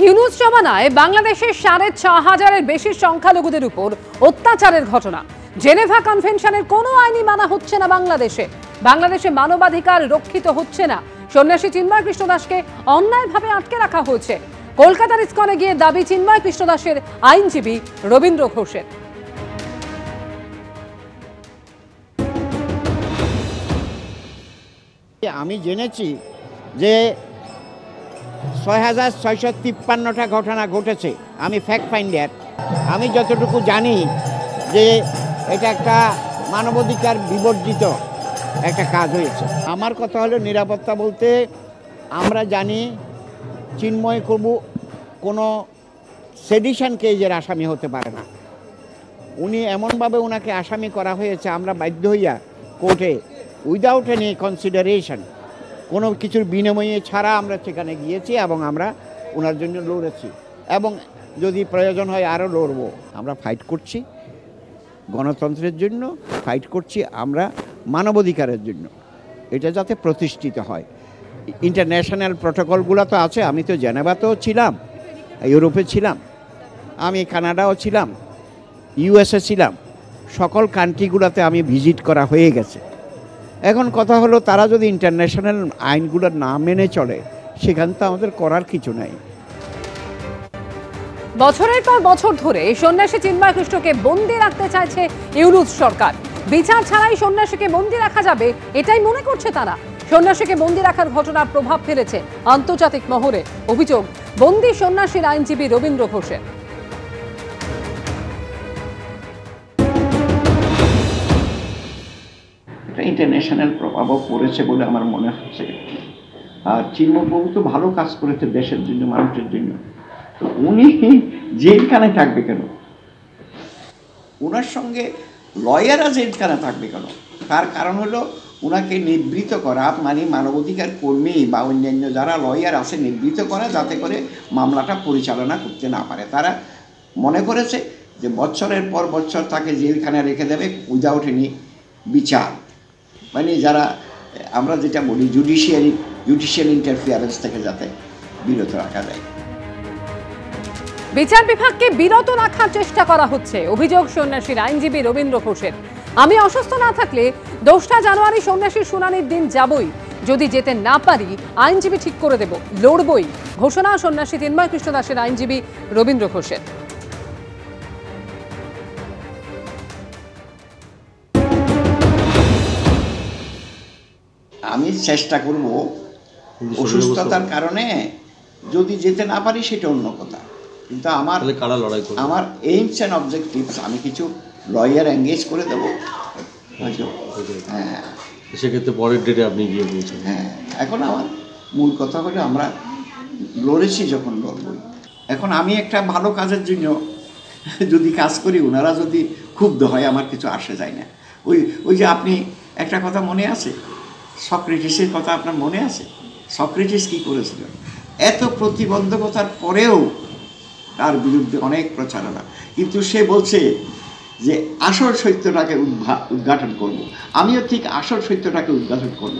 ইউনূস জমানায় বাংলাদেশের ৬,৫০০-এর বেশি সংখ্যালঘুদের উপর অত্যাচারের ঘটনা। জেনেভা কনভেনশনের কোনো আইনই মানা হচ্ছে না বাংলাদেশে মানবাধিকার রক্ষিত হচ্ছে না। সন্ন্যাসী চিন্ময় কৃষ্ণ দাসকে অন্যায়ভাবে আটকে রাখা হয়েছে। কলকাতার ইসকনে গিয়ে দাবি চিন্ময় কৃষ্ণ দাসের আইনজীবী রবীন্দ্র ঘোষের। আমি জেনেছি যে ৬,৬৫৩টা ঘটনা ঘটেছে। আমি ফ্যাক্ট ফাইন্ডার। আমি যতটুকু জানি যে এটা একটা মানবাধিকার বিবর্জিত একটা কাজ হয়েছে। আমার কথা হলো নিরাপত্তা বলতে আমরা জানি চিন্ময় প্রভু কোনো সেডিশন কেজের আসামি হতে পারে না। উনি এমনভাবে ওনাকে আসামি করা হয়েছে, আমরা বাধ্য হইয়া কোর্টে উইদাউট এনি কনসিডারেশন, কোনো কিছুর বিনিময়ে ছাড়া আমরা সেখানে গিয়েছি এবং আমরা ওনার জন্য লড়েছি এবং যদি প্রয়োজন হয় আরও লড়বো। আমরা ফাইট করছি গণতন্ত্রের জন্য, ফাইট করছি আমরা মানবাধিকারের জন্য, এটা যাতে প্রতিষ্ঠিত হয়। ইন্টারন্যাশনাল প্রটোকলগুলো তো আছে। আমি তো জেনেভাতেও ছিলাম, ইউরোপে ছিলাম, আমি কানাডাও ছিলাম, ইউএসএ ছিলাম, সকল কান্ট্রিগুলোতে আমি ভিজিট করা হয়ে গেছে। এখন কথা হলো তারা যদি ইন্টারন্যাশনাল আইনগুলো না মেনে চলে, সেখানে তো আমাদের করার কিছু নাই। বছরের পর বছর ধরে সন্ন্যাসী চিন্ময় কৃষ্ণকে বন্দী রাখতে চাইছে ইউনূস সরকার। বিচার ছাড়াই সন্ন্যাসীকে বন্দী রাখা যাবে এটাই মনে করছে তারা। সন্ন্যাসীকে বন্দী রাখার ঘটনার প্রভাব ফেলেছে আন্তর্জাতিক মহলে। অভিযোগ বন্দী সন্ন্যাসীর আইনজীবী রবীন্দ্র ঘোষের। ইন্টারন্যাশনাল প্রভাবও পড়েছে বলে আমার মনে হচ্ছে। আর চিন্ময়বাবু তো ভালো কাজ করেছে দেশের জন্য, মানুষের জন্য। তো উনি জেলখানে থাকবে কেন? ওনার সঙ্গে লয়াররা জেলখানে থাকবে কেন? তার কারণ হলো ওনাকে নিবৃত্ত করা, মানে মানবাধিকার কর্মী বা অন্যান্য যারা লয়ার আছে নিবৃত্ত করা, যাতে করে মামলাটা পরিচালনা করতে না পারে। তারা মনে করেছে যে বছরের পর বছর তাকে জেলখানে রেখে দেবে উইদাউট এনি বিচার, মানে যারা আমরা যেটা বলি জুডিশিয়াল ইন্টারফিয়ারেন্স থেকে যাতে বিরত রাখা যায়। বিচার বিভাগকে বিরত রাখার চেষ্টা করা হচ্ছে, অভিযোগ সন্ন্যাসীর আইনজীবী রবীন্দ্র ঘোষের। আমি অসুস্থ না থাকলে ২রা জানুয়ারি সন্ন্যাসীর শুনানির দিন যাবই, যদি যেতে না পারি আইনজীবী ঠিক করে দেব, লড়বই, ঘোষণা সন্ন্যাসী চিন্ময় কৃষ্ণ দাসের আইনজীবী রবীন্দ্র ঘোষের। আমি চেষ্টা করব, অসুস্থতার কারণে যদি যেতে না পারি সেটা অন্য কথা, কিন্তু আমার এইমস অ্যান্ড অবজেক্টিভস আমি কিছু লয়ার এঙ্গেজ করে দেবো। হ্যাঁ, সেক্ষেত্রে পরের ডেটে আপনি গিয়ে বলছেন। হ্যাঁ, এখন আমার মূল কথা হলো আমরা লড়েছি যখন লড়বই। এখন আমি একটা ভালো কাজের জন্য যদি কাজ করি, ওনারা যদি ক্ষুব্ধ হয়, আমার কিছু আসে যায় না। ওই যে আপনি একটা কথা মনে আছে, সক্রেটিসের কথা আপনার মনে আছে? সক্রেটিস কী করেছিল? এত প্রতিবন্ধকতার পরেও তার বিরুদ্ধে অনেক প্রচারণা, কিন্তু সে বলছে যে আসল সত্যটাকে উদ্ঘাটন করব। আমিও ঠিক আসল সত্যটাকে উদ্ঘাটন করব।